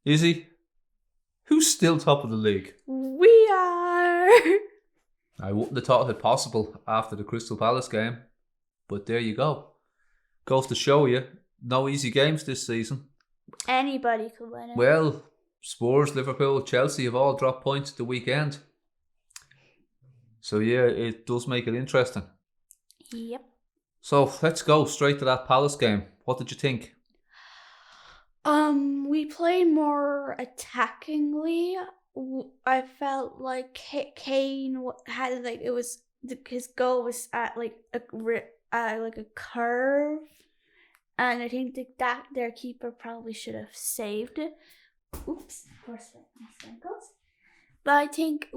Izzy, who's still top of the league? We are. I wouldn't have thought it possible after the Crystal Palace game, but there you go. Goes to show you, no easy games this season. Anybody could win it. Well, Spurs, Liverpool, Chelsea have all dropped points at the weekend. So yeah, it does make it interesting. Yep. So let's go straight to that Palace game. What did you think? We played more attackingly. I felt like Kane had his goal was at like a curve, and I think that their keeper probably should have saved it. Oops, of course, my ankles. But I think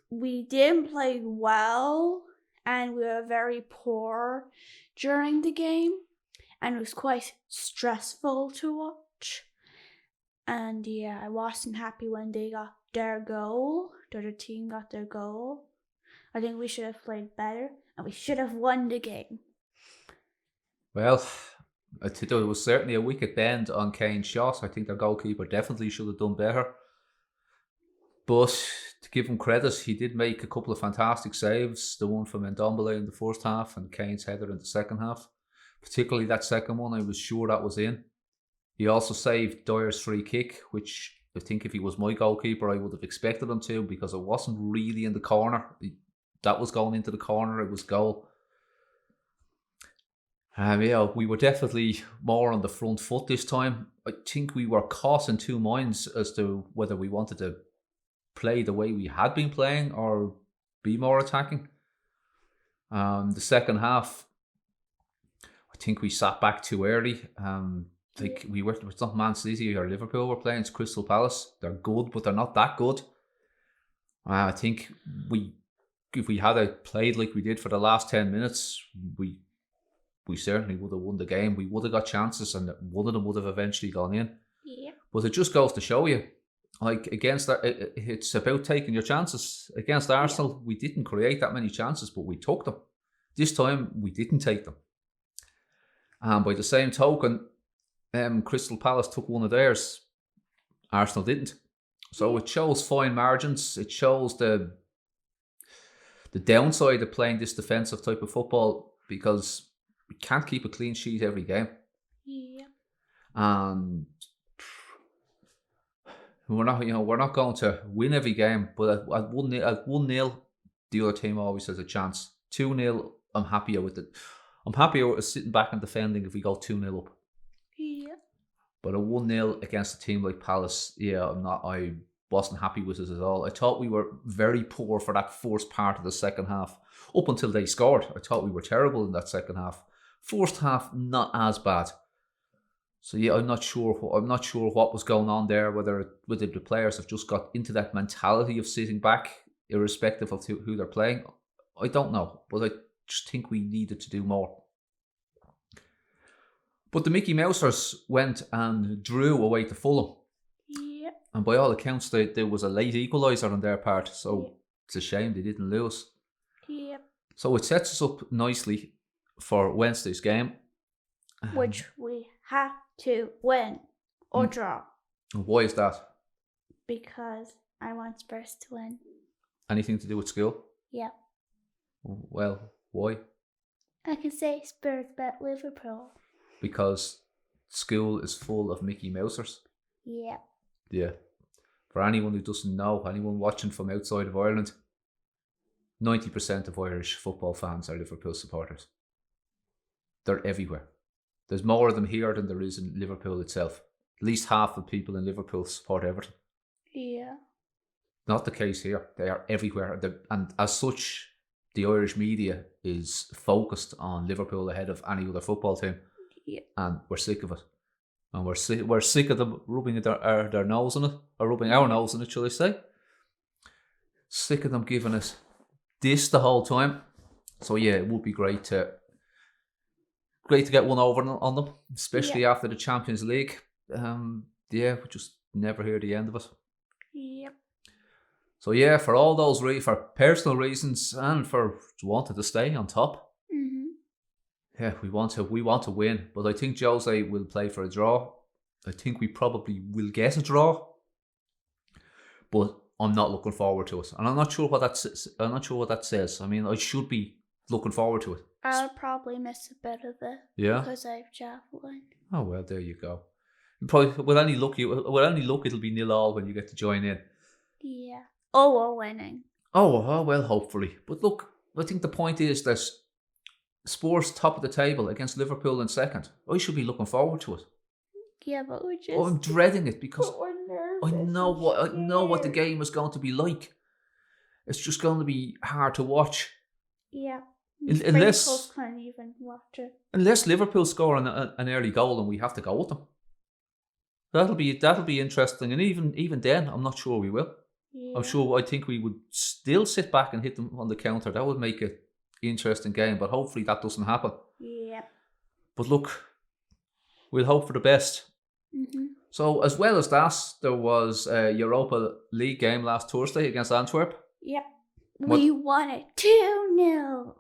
we didn't play well, and we were very poor during the game. And it was quite stressful to watch. And yeah, I wasn't happy when they got their goal. The other team got their goal. I think we should have played better, and we should have won the game. Well, I think there was certainly a wicked bend on Kane's shot. I think their goalkeeper definitely should have done better. But to give him credit, he did make a couple of fantastic saves. The one from Ndombele in the first half and Kane's header in the second half. Particularly that second one, I was sure that was in. He also saved Dyer's free kick, which I think if he was my goalkeeper, I would have expected him to, because it wasn't really in the corner. That was going into the corner, it was goal. We were definitely more on the front foot this time. I think we were caught in two minds as to whether we wanted to play the way we had been playing or be more attacking. The second half, I think we sat back too early. It's not Man City or Liverpool we're playing, it's Crystal Palace. They're good, but they're not that good. I think if we had played like we did for the last 10 minutes, we certainly would have won the game. We would have got chances, and one of them would have eventually gone in. Yeah. But it just goes to show you, like against that, it's about taking your chances. Against Arsenal, we didn't create that many chances, but we took them. This time, we didn't take them. And by the same token, Crystal Palace took one of theirs. Arsenal didn't. So it shows fine margins. It shows the downside of playing this defensive type of football, because we can't keep a clean sheet every game. Yeah. And we're not going to win every game. But at 1-0, the other team always has a chance. 2-0, I'm happier with it. I'm happier with sitting back and defending if we go 2-0 up. Yeah. But a 1-0 against a team like Palace, I wasn't happy with it at all. I thought we were very poor for that first part of the second half. Up until they scored, I thought we were terrible in that second half. First half, not as bad. So yeah, I'm not sure what was going on there, whether the players have just got into that mentality of sitting back, irrespective of who they're playing. I don't know, but I just think we needed to do more. But the Mickey Mousers went and drew away to Fulham. Yeah. And by all accounts, there was a late equaliser on their part, so it's a shame they didn't lose. Yeah. So it sets us up nicely for Wednesday's game, which we have to win or draw. Why is that? Because I want Spurs to win. Anything to do with school? Yeah. Well, why? I can say Spurs bet Liverpool. Because school is full of Mickey Mousers? Yeah. Yeah. For anyone who doesn't know, anyone watching from outside of Ireland, 90% of Irish football fans are Liverpool supporters. They're everywhere. There's more of them here than there is in Liverpool itself. At least half the people in Liverpool support Everton. Yeah. Not the case here. They are everywhere. And as such, the Irish media is focused on Liverpool ahead of any other football team. Yeah. And we're sick of it. And we're sick of them rubbing their nose in it, or rubbing our nose in it, shall I say. Sick of them giving us this the whole time. So yeah, it would be great to get one over on them, especially after the Champions League. We just never hear the end of it. Yep. So yeah, for all those for personal reasons and for wanting to stay on top. Mm-hmm. Yeah, we want to win, but I think Jose will play for a draw. I think we probably will get a draw, but I'm not looking forward to it, and I'm not sure what that says. I mean, I should be looking forward to it. I'll probably miss a bit of it. Yeah. Because I have javelin. Oh well, there you go. Probably with any luck, it'll be 0-0 when you get to join in. Yeah. Oh, we're winning. Oh well, hopefully. But look, I think the point is that Spurs top of the table against Liverpool in second. I should be looking forward to it. Yeah, but we're just. I'm dreading it because But we're nervous. I know what the game is going to be like. It's just going to be hard to watch. Yeah. Unless can't even watch it. Unless Liverpool score an early goal and we have to go with them. That'll be interesting, and even then, I'm not sure we will. Yeah. I think we would still sit back and hit them on the counter. That would make it an interesting game, but hopefully that doesn't happen. Yeah. But look, we'll hope for the best. Mm-hmm. So as well as that, there was a Europa League game last Thursday against Antwerp. Yep. We won it 2-0.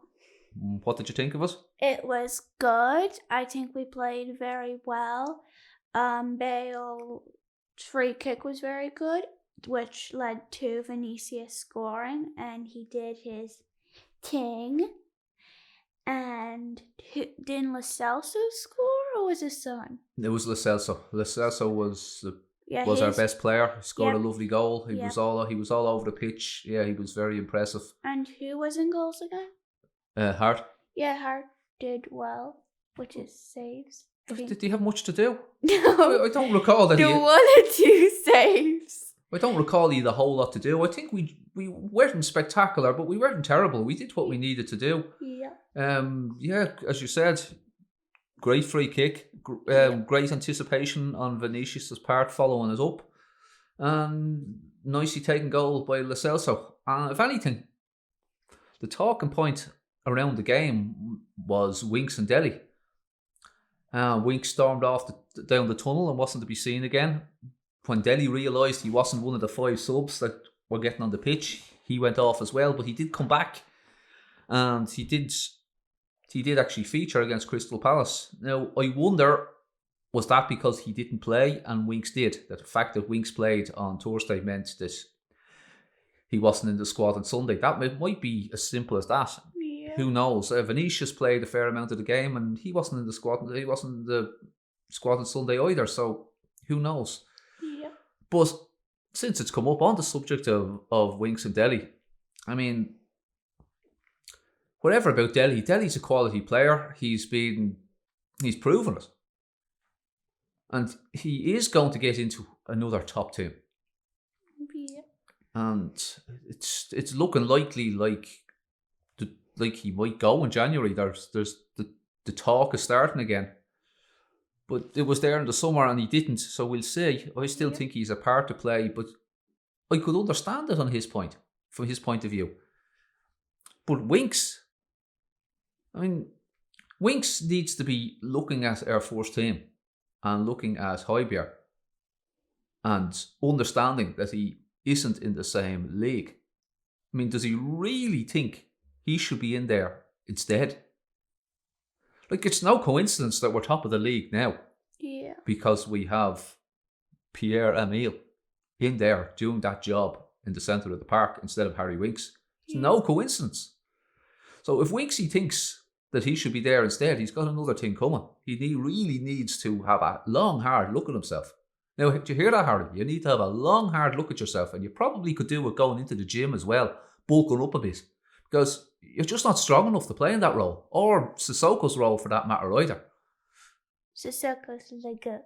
What did you think of it? It was good. I think we played very well. Bale's free kick was very good, which led to Vinicius scoring, and he did his thing. And didn't Lo Celso score, or was his son? It was Lo Celso. Lo Celso was our best player. He scored a lovely goal. He was all over the pitch. Yeah, he was very impressive. And who was in goals again? Hart. Yeah, Hart did well, which is saves. Did he have much to do? No. I don't recall that. The 1 or 2 saves. I don't recall he had a whole lot to do. I think we weren't spectacular, but we weren't terrible. We did what we needed to do. Yeah. As you said, great free kick. Great anticipation on Vinicius' part, following us up. And nicely taken goal by Lo Celso. If anything, the talking point around the game was Winks and Dele. Winks stormed off down the tunnel and wasn't to be seen again. When Dele realised he wasn't one of the 5 subs that were getting on the pitch, he went off as well, but he did come back. And he did actually feature against Crystal Palace. Now, I wonder, was that because he didn't play and Winks did? That the fact that Winks played on Thursday meant that he wasn't in the squad on Sunday. That might be as simple as that. Yeah. Who knows? Vinicius played a fair amount of the game and he wasn't in the squad. He wasn't in the squad on Sunday either, so who knows? Yeah. But since it's come up on the subject of Winks and Dele, I mean, whatever about Dele, Dele's a quality player. He's proven it. And he is going to get into another top team. Yeah. And it's looking likely like he might go in January. There's the talk is starting again. But it was there in the summer and he didn't, so we'll see. I still think he's a part to play, but I could understand it from his point of view. But Winks needs to be looking at our first team and looking at Højbjerg and understanding that he isn't in the same league. I mean, does he really think he should be in there instead? Like, it's no coincidence that we're top of the league now. Yeah. Because we have Pierre-Emile in there doing that job in the centre of the park instead of Harry Winks. It's no coincidence. So if Winksy thinks that he should be there instead, he's got another thing coming. He really needs to have a long, hard look at himself. Now, do you hear that, Harry? You need to have a long, hard look at yourself, and you probably could do it going into the gym as well, bulking up a bit. Because you're just not strong enough to play in that role, or Sissoko's role for that matter either. Sissoko's the goat.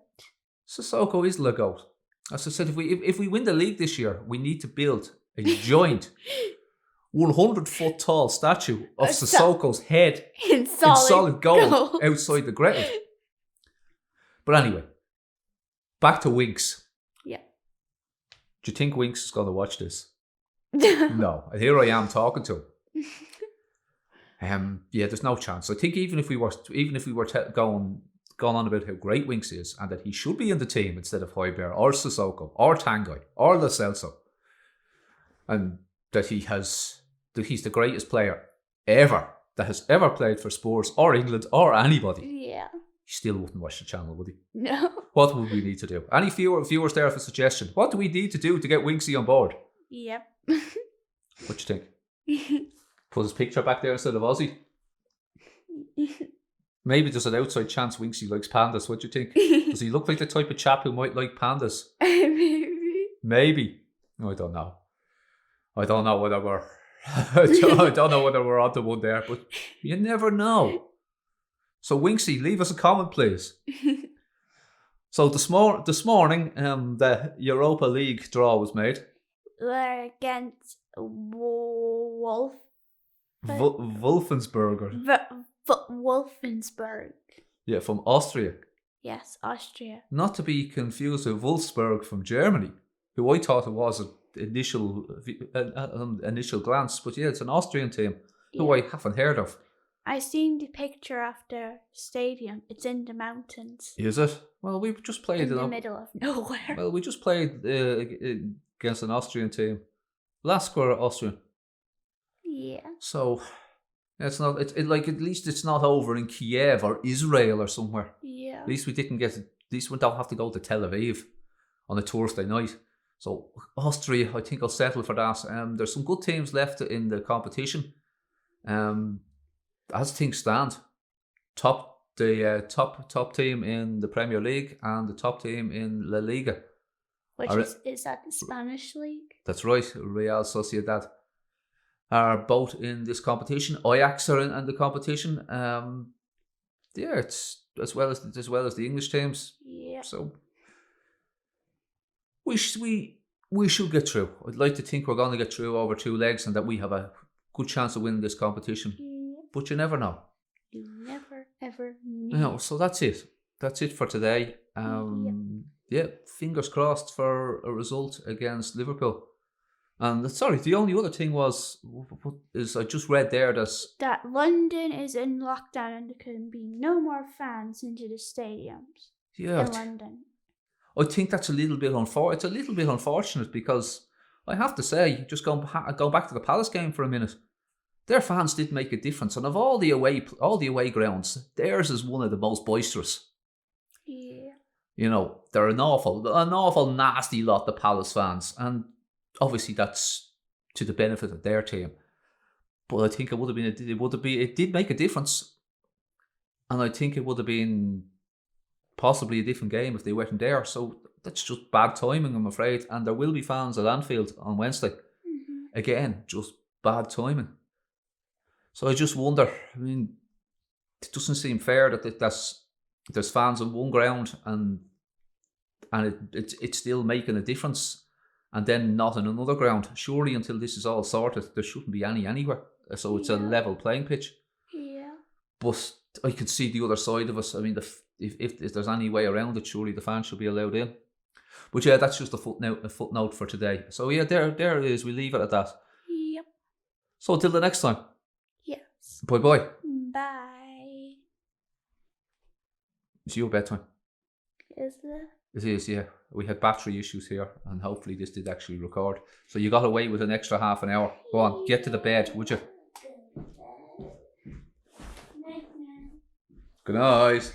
Sissoko is the goat. As I said, if we win the league this year, we need to build a giant 100-foot tall statue of Sissoko's head in solid gold outside the ground. But anyway, back to Winks. Yeah. Do you think Winks is going to watch this? No. And here I am talking to him. There's no chance. I think even if we were going on about how great Winks is and that he should be in the team instead of Højbjerg or Sissoko or Tanguy or Lo Celso, and that he's the greatest player ever that has ever played for Spurs or England or anybody. Yeah. he still wouldn't watch the channel, would he? No. What would we need to do? Any viewers there have a suggestion? What do we need to do to get Winksy on board? Yep. What do you think? Put his picture back there instead of Ozzy? Maybe there's an outside chance Winksy likes pandas. What do you think? Does he look like the type of chap who might like pandas? Maybe. I don't know. I don't know whether we're I don't know whether we're onto one there, but you never know. So Winksy, leave us a comment, please. So this morning, the Europa League draw was made. We're against Wolfensberger. Wolfensberg. Yeah, from Austria. Yes, Austria. Not to be confused with Wolfsburg from Germany, who I thought it was an initial glance. But yeah, it's an Austrian team who I haven't heard of. I seen the picture of their stadium. It's in the mountains. Is it? Well, we just played in the middle of nowhere. Well, we just played against an Austrian team. Last were Austrian. Yeah. So it's not. Like at least it's not over in Kiev or Israel or somewhere. Yeah. At least we didn't get. At least we don't have to go to Tel Aviv on a Thursday night. So Austria, I think I'll settle for that. There's some good teams left in the competition. As things stand, top team in the Premier League and the top team in La Liga. Which is that the Spanish league? That's right. Real Sociedad are both in this competition. Ajax are in the competition. It's as well as the English teams. Yeah. So we should get through. I'd like to think we're going to get through over 2 legs and that we have a good chance of winning this competition. But you never know. You never, ever know. No, so that's it. That's it for today. Yeah, fingers crossed for a result against Liverpool. And sorry, the only other thing is I just read there that London is in lockdown and there can be no more fans into the stadiums. Yeah, in London. I think that's a little bit it's a little bit unfortunate because I have to say, just going back to the Palace game for a minute. Their fans did make a difference, and of all the away grounds, theirs is one of the most boisterous. Yeah. You know, they're an awful nasty lot, the Palace fans, and obviously that's to the benefit of their team. But I think it did make a difference, and I think it would have been possibly a different game if they weren't there. So that's just bad timing, I'm afraid. And there will be fans at Anfield on Wednesday. Mm-hmm. Again, just bad timing. So I just wonder, I mean, it doesn't seem fair that there's fans on one ground and it's still making a difference and then not on another ground. Surely until this is all sorted, there shouldn't be anywhere. So it's a level playing pitch. Yeah. But I can see the other side of us. I mean, if there's any way around it, surely the fans should be allowed in. But yeah, that's just a footnote for today. So yeah, there it is. We leave it at that. Yep. So until the next time. Yes. Bye. Bye. It's your bedtime. Is it? It is, yeah. We had battery issues here, and hopefully this did actually record. So you got away with an extra half an hour. Go on, get to the bed, would you? Good night.